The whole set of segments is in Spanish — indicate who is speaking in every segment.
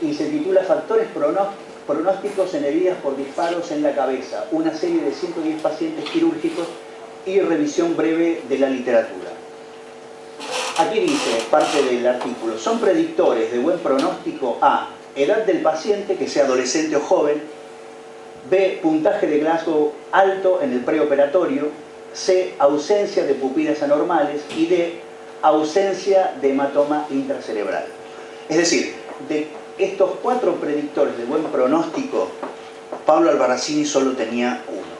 Speaker 1: y se titula Factores pronósticos en heridas por disparos en la cabeza, una serie de 110 pacientes quirúrgicos y revisión breve de la literatura. Aquí dice, parte del artículo, son predictores de buen pronóstico A, edad del paciente, que sea adolescente o joven, B, puntaje de Glasgow alto en el preoperatorio, C, ausencia de pupilas anormales y D, ausencia de hematoma intracerebral. Es decir, de estos 4 predictores de buen pronóstico, Pablo Albarracini solo tenía uno.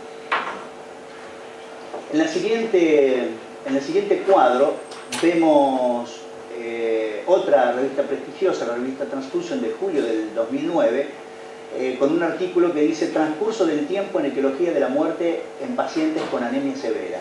Speaker 1: En el siguiente cuadro vemos otra revista prestigiosa, la revista Transfusion de julio del 2009, con un artículo que dice Transcurso del tiempo en etiología de la muerte en pacientes con anemia severa.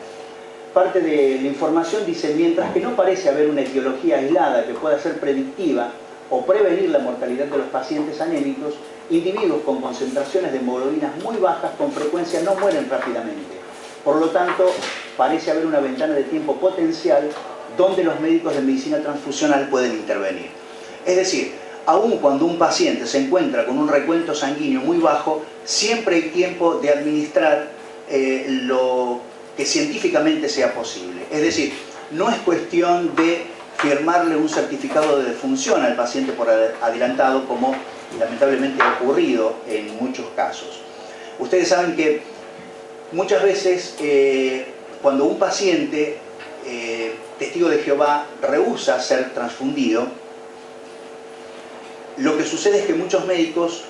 Speaker 1: Parte de la información dice, mientras que no parece haber una etiología aislada que pueda ser predictiva o prevenir la mortalidad de los pacientes anémicos, individuos con concentraciones de hemoglobinas muy bajas con frecuencia no mueren rápidamente. Por lo tanto, parece haber una ventana de tiempo potencial donde los médicos de medicina transfusional pueden intervenir. Es decir, aun cuando un paciente se encuentra con un recuento sanguíneo muy bajo, siempre hay tiempo de administrar lo que científicamente sea posible. Es decir, no es cuestión de firmarle un certificado de defunción al paciente por adelantado, como lamentablemente ha ocurrido en muchos casos. Ustedes saben que muchas veces cuando un paciente testigo de Jehová rehúsa ser transfundido, lo que sucede es que muchos médicos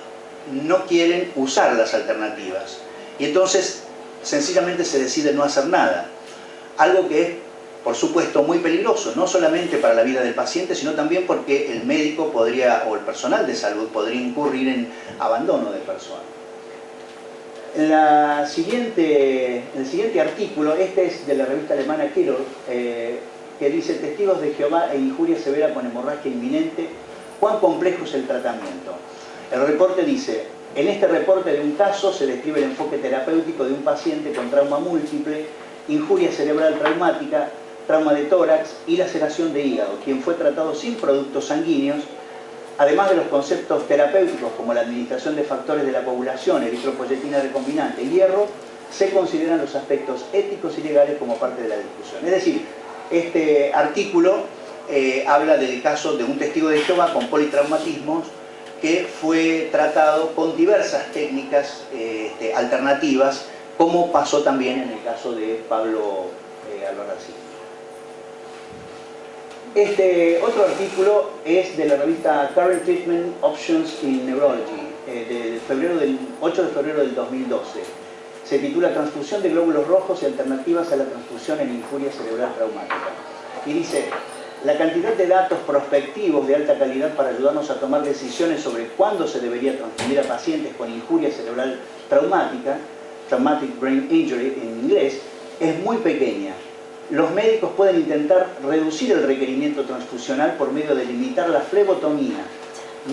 Speaker 1: no quieren usar las alternativas y entonces sencillamente se decide no hacer nada. Algo que es, por supuesto, muy peligroso, no solamente para la vida del paciente, sino también porque el médico podría, o el personal de salud, podría incurrir en abandono de persona. En el siguiente artículo, este es de la revista alemana Kirov, que dice Testigos de Jehová e injuria severa con hemorragia inminente, ¿cuán complejo es el tratamiento? El reporte dice, en este reporte de un caso se describe el enfoque terapéutico de un paciente con trauma múltiple, injuria cerebral traumática, trauma de tórax y laceración de hígado, quien fue tratado sin productos sanguíneos, además de los conceptos terapéuticos como la administración de factores de la coagulación, eritropoyetina recombinante y hierro, se consideran los aspectos éticos y legales como parte de la discusión. Es decir, este artículo habla del caso de un testigo de Jehová con politraumatismos que fue tratado con diversas técnicas alternativas, como pasó también en el caso de Pablo Albarracini. Este otro artículo es de la revista Current Treatment Options in Neurology, del 8 de febrero del 2012. Se titula Transfusión de glóbulos rojos y alternativas a la transfusión en injuria cerebral traumática. Y dice, la cantidad de datos prospectivos de alta calidad para ayudarnos a tomar decisiones sobre cuándo se debería transfundir a pacientes con injuria cerebral traumática, Traumatic Brain Injury en inglés, es muy pequeña. Los médicos pueden intentar reducir el requerimiento transfusional por medio de limitar la flebotomía,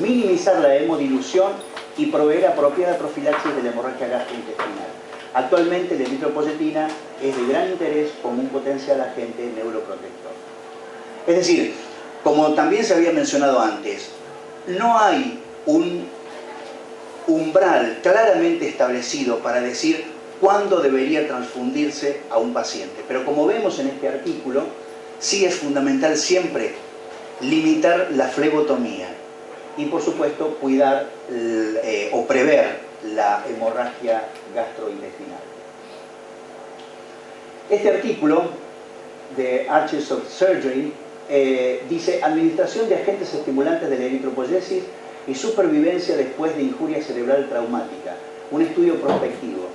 Speaker 1: minimizar la hemodilución y proveer apropiada profilaxis de la hemorragia gastrointestinal. Actualmente la eritropoyetina es de gran interés como un potencial agente neuroprotector. Es decir, como también se había mencionado antes, no hay un umbral claramente establecido para decir cuándo debería transfundirse a un paciente. Pero como vemos en este artículo, sí es fundamental siempre limitar la flebotomía y, por supuesto, cuidar o prever la hemorragia gastrointestinal. Este artículo de Arches of Surgery dice administración de agentes estimulantes de la eritropoyesis y supervivencia después de injuria cerebral traumática, un estudio prospectivo.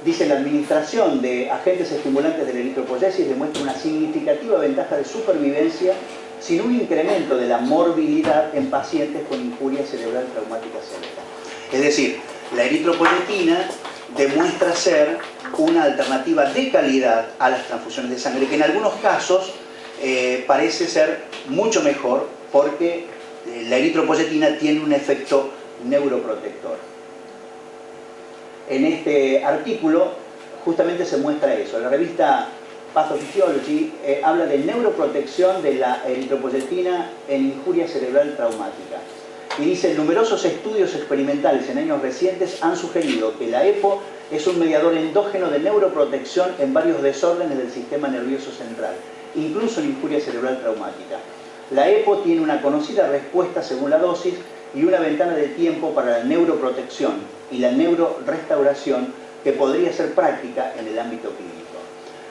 Speaker 1: Dice, la administración de agentes estimulantes de la eritropoyesis demuestra una significativa ventaja de supervivencia sin un incremento de la morbilidad en pacientes con injuria cerebral traumática severa. Es decir, la eritropoyetina demuestra ser una alternativa de calidad a las transfusiones de sangre, que en algunos casos parece ser mucho mejor porque la eritropoyetina tiene un efecto neuroprotector. En este artículo justamente se muestra eso. La revista Pathophysiology habla de neuroprotección de la eritropoyetina en injuria cerebral traumática. Y dice, numerosos estudios experimentales en años recientes han sugerido que la EPO es un mediador endógeno de neuroprotección en varios desórdenes del sistema nervioso central, incluso en injuria cerebral traumática. La EPO tiene una conocida respuesta según la dosis y una ventana de tiempo para la neuroprotección y la neurorestauración que podría ser práctica en el ámbito clínico.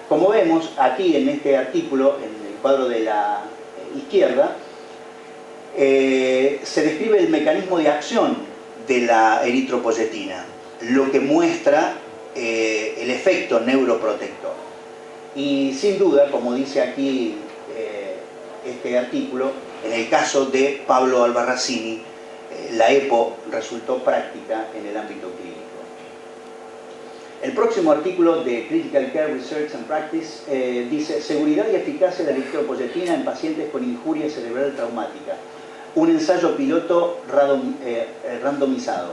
Speaker 1: Como vemos aquí en este artículo, en el cuadro de la izquierda, se describe el mecanismo de acción de la eritropoyetina, lo que muestra el efecto neuroprotector. Y sin duda, como dice aquí este artículo, en el caso de Pablo Albarracini, la EPO resultó práctica en el ámbito clínico. El próximo artículo de Critical Care Research and Practice dice seguridad y eficacia de la eritropoyetina en pacientes con injuria cerebral traumática. Un ensayo piloto randomizado.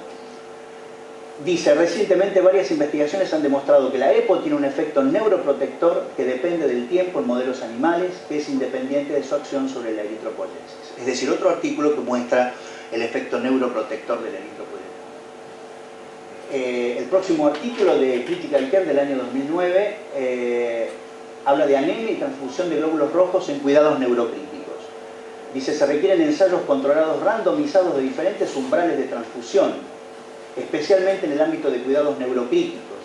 Speaker 1: Dice, recientemente varias investigaciones han demostrado que la EPO tiene un efecto neuroprotector que depende del tiempo en modelos animales, que es independiente de su acción sobre la eritropoyesis. Es decir, otro artículo que muestra el efecto neuroprotector de la eritropoyetina. El próximo artículo de Critical Care del año 2009 habla de anemia y transfusión de glóbulos rojos en cuidados neurocríticos. Dice, se requieren ensayos controlados randomizados de diferentes umbrales de transfusión, especialmente en el ámbito de cuidados neurocríticos.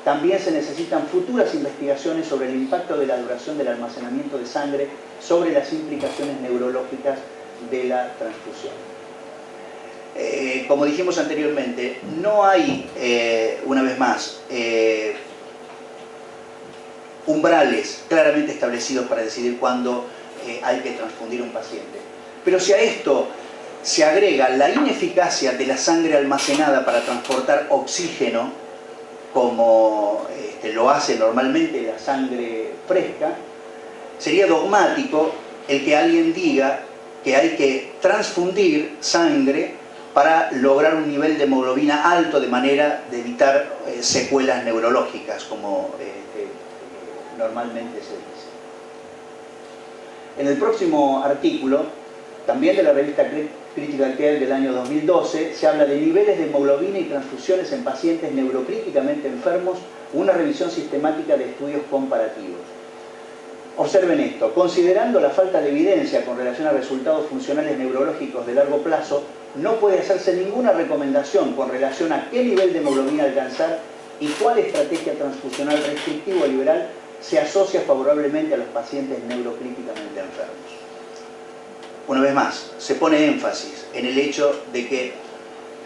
Speaker 1: También se necesitan futuras investigaciones sobre el impacto de la duración del almacenamiento de sangre sobre las implicaciones neurológicas de la transfusión. Como dijimos anteriormente, no hay, una vez más, umbrales claramente establecidos para decidir cuándo hay que transfundir a un paciente. Pero si a esto se agrega la ineficacia de la sangre almacenada para transportar oxígeno, como lo hace normalmente la sangre fresca, sería dogmático el que alguien diga que hay que transfundir sangre para lograr un nivel de hemoglobina alto de manera de evitar secuelas neurológicas, como normalmente se dice. En el próximo artículo, también de la revista Critical Care del año 2012, se habla de niveles de hemoglobina y transfusiones en pacientes neurocríticamente enfermos, una revisión sistemática de estudios comparativos. Observen esto, considerando la falta de evidencia con relación a resultados funcionales neurológicos de largo plazo, no puede hacerse ninguna recomendación con relación a qué nivel de hemoglobina alcanzar y cuál estrategia transfusional restrictiva o liberal se asocia favorablemente a los pacientes neurocríticamente enfermos. Una vez más, se pone énfasis en el hecho de que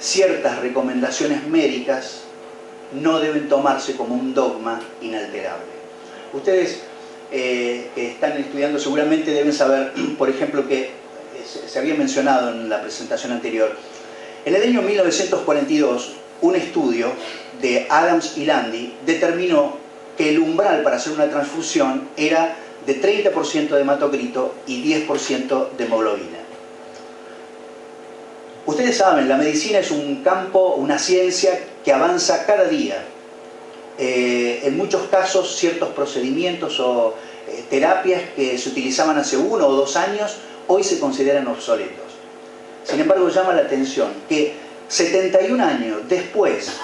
Speaker 1: ciertas recomendaciones médicas no deben tomarse como un dogma inalterable. Ustedes que están estudiando seguramente deben saber, por ejemplo, que se había mencionado en la presentación anterior. En el año 1942, un estudio de Adams y Landy determinó que el umbral para hacer una transfusión era de 30% de hematocrito y 10% de hemoglobina. Ustedes saben, la medicina es un campo, una ciencia que avanza cada día. En muchos casos, ciertos procedimientos o terapias que se utilizaban hace 1 o 2 años, hoy se consideran obsoletos. Sin embargo, llama la atención que 71 años después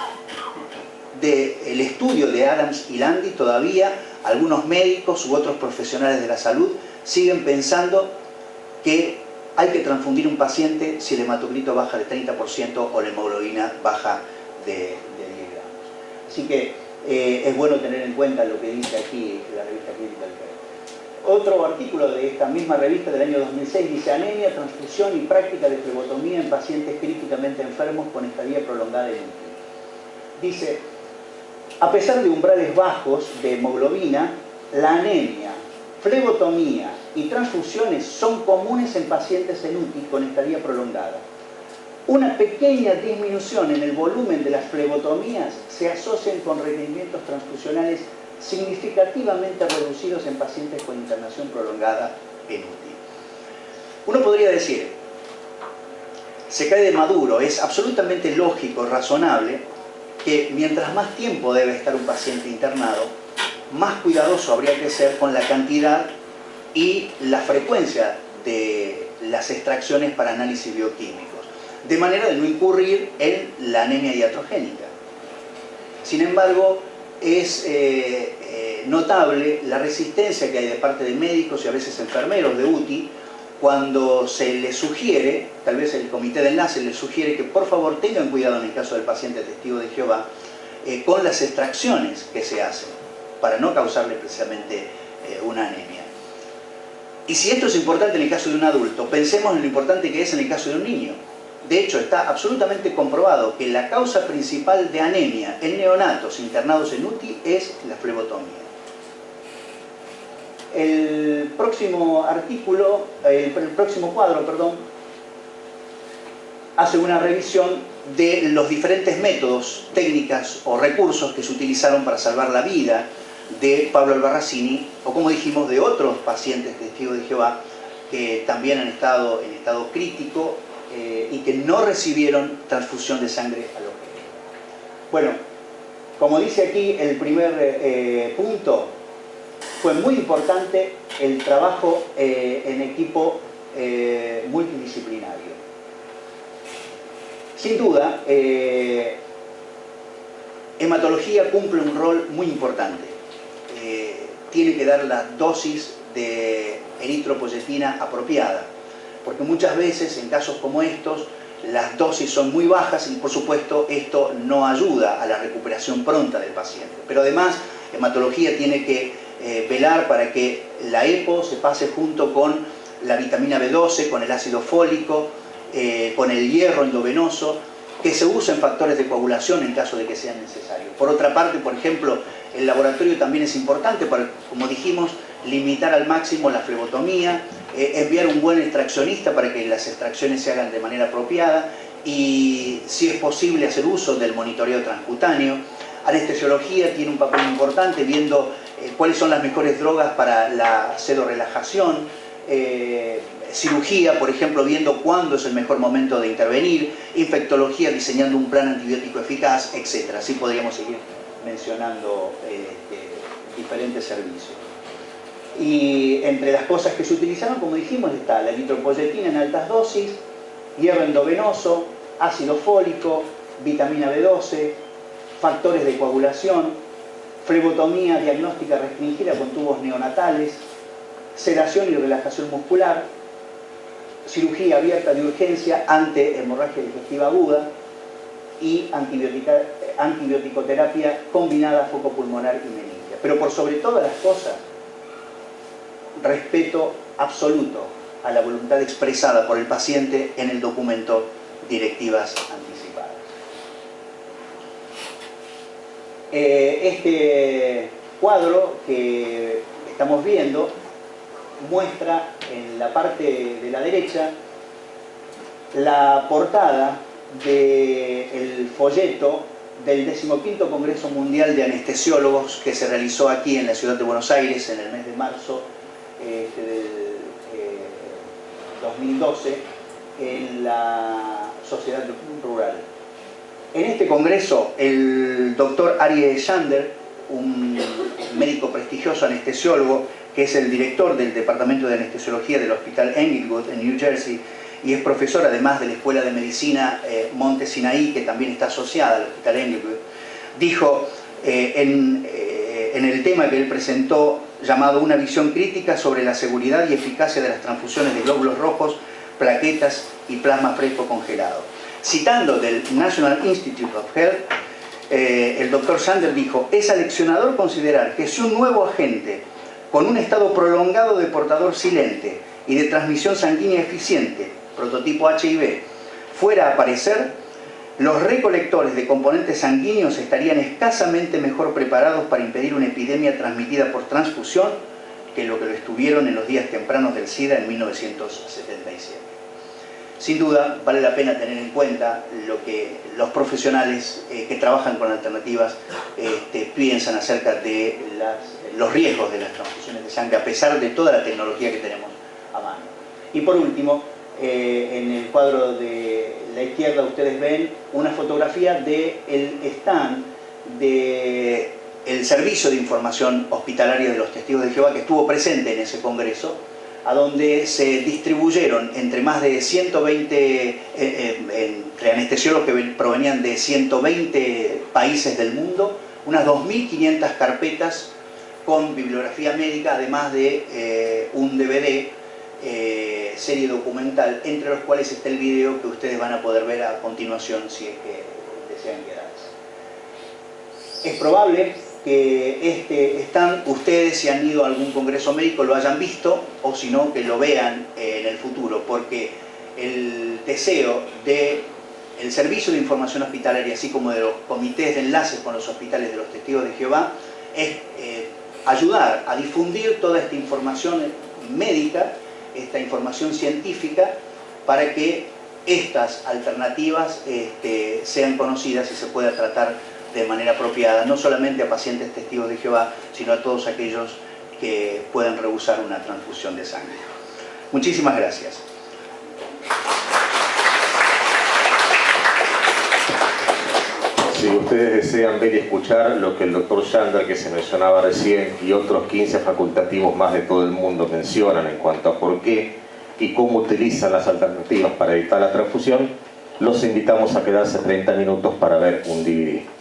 Speaker 1: del estudio de Adams y Landy, todavía algunos médicos u otros profesionales de la salud siguen pensando que hay que transfundir un paciente si el hematocrito baja de 30% o la hemoglobina baja de 10 gramos. Así que es bueno tener en cuenta lo que dice aquí la revista Critical Care. Otro artículo de esta misma revista del año 2006 dice anemia, transfusión y práctica de flebotomía en pacientes críticamente enfermos con estadía prolongada en UTI. Dice, a pesar de umbrales bajos de hemoglobina, la anemia, flebotomía y transfusiones son comunes en pacientes en UTI con estadía prolongada. Una pequeña disminución en el volumen de las flebotomías se asocian con requerimientos transfusionales significativamente reducidos en pacientes con internación prolongada en UTI. Uno podría decir, se cae de maduro, es absolutamente lógico, razonable, que mientras más tiempo debe estar un paciente internado, más cuidadoso habría que ser con la cantidad y la frecuencia de las extracciones para análisis bioquímicos. de manera de no incurrir en la anemia iatrogénica. Sin embargo, es notable la resistencia que hay de parte de médicos y a veces enfermeros de UTI cuando se les sugiere, tal vez el comité de enlace les sugiere que por favor tengan cuidado en el caso del paciente testigo de Jehová con las extracciones que se hacen para no causarle precisamente una anemia. Y si esto es importante en el caso de un adulto, pensemos en lo importante que es en el caso de un niño. De hecho, está absolutamente comprobado que la causa principal de anemia en neonatos internados en UTI es la flebotomía. El próximo cuadro, hace una revisión de los diferentes métodos, técnicas o recursos que se utilizaron para salvar la vida de Pablo Albarracini, o como dijimos, de otros pacientes testigos de Jehová que también han estado en estado crítico y que no recibieron transfusión de sangre alógena. Bueno, como dice aquí el primer punto, fue muy importante el trabajo en equipo multidisciplinario. Sin duda, hematología cumple un rol muy importante. Tiene que dar la dosis de eritropoyetina apropiada, porque muchas veces en casos como estos las dosis son muy bajas y por supuesto esto no ayuda a la recuperación pronta del paciente. Pero además hematología tiene que velar para que la EPO se pase junto con la vitamina B12, con el ácido fólico, con el hierro endovenoso, que se usen factores de coagulación en caso de que sea necesario. Por otra parte, por ejemplo, el laboratorio también es importante para, como dijimos, limitar al máximo la flebotomía, enviar un buen extraccionista para que las extracciones se hagan de manera apropiada y, si es posible, hacer uso del monitoreo transcutáneo. Anestesiología tiene un papel importante viendo cuáles son las mejores drogas para la sedorelajación. Cirugía, por ejemplo, viendo cuándo es el mejor momento de intervenir. Infectología, diseñando un plan antibiótico eficaz, etc. Así podríamos seguir mencionando diferentes servicios. Y entre las cosas que se utilizaron, como dijimos, está la eritropoyetina en altas dosis, hierro endovenoso, ácido fólico, vitamina B12, factores de coagulación, flebotomía diagnóstica restringida con tubos neonatales, sedación y relajación muscular, cirugía abierta de urgencia ante hemorragia digestiva aguda y antibioticoterapia combinada focopulmonar y meningia. Pero por sobre todas las cosas, respeto absoluto a la voluntad expresada por el paciente en el documento Directivas Anticipadas. Este cuadro que estamos viendo muestra en la parte de la derecha la portada del folleto del 15º Congreso Mundial de Anestesiólogos que se realizó aquí en la ciudad de Buenos Aires en el mes de marzo del 2012 en la Sociedad Rural. En este congreso el doctor Arie Shander, un médico prestigioso anestesiólogo que es el director del Departamento de Anestesiología del Hospital Englewood en New Jersey y es profesor además de la Escuela de Medicina Monte Sinaí, que también está asociada al Hospital Englewood, dijo en el tema que él presentó llamado Una visión crítica sobre la seguridad y eficacia de las transfusiones de glóbulos rojos, plaquetas y plasma fresco congelado. Citando del National Institute of Health, el doctor Shander dijo: es aleccionador considerar que si un nuevo agente con un estado prolongado de portador silente y de transmisión sanguínea eficiente, prototipo HIV, fuera a aparecer, los recolectores de componentes sanguíneos estarían escasamente mejor preparados para impedir una epidemia transmitida por transfusión que lo estuvieron en los días tempranos del SIDA en 1977. Sin duda, vale la pena tener en cuenta lo que los profesionales que trabajan con alternativas piensan acerca de los riesgos de las transfusiones de sangre, a pesar de toda la tecnología que tenemos a mano. Y por último, en el cuadro de la izquierda ustedes ven una fotografía del stand del Servicio de Información Hospitalaria de los Testigos de Jehová, que estuvo presente en ese congreso, a donde se distribuyeron entre más de 120, entre anestesiólogos que provenían de 120 países del mundo, unas 2.500 carpetas con bibliografía médica, además de un DVD, serie documental, entre los cuales está el video que ustedes van a poder ver a continuación si es que desean quedarse. Es probable que este stand, ustedes si han ido a algún congreso médico lo hayan visto, o si no, que lo vean en el futuro, porque el deseo del Servicio de Información Hospitalaria, así como de los comités de enlaces con los hospitales de los Testigos de Jehová, es ayudar a difundir toda esta información médica, esta información científica, para que estas alternativas sean conocidas y se pueda tratar de manera apropiada, no solamente a pacientes testigos de Jehová, sino a todos aquellos que puedan rehusar una transfusión de sangre. Muchísimas gracias.
Speaker 2: Si ustedes desean ver y escuchar lo que el doctor Shander, que se mencionaba recién, y otros 15 facultativos más de todo el mundo mencionan en cuanto a por qué y cómo utilizan las alternativas para evitar la transfusión, los invitamos a quedarse 30 minutos para ver un DVD.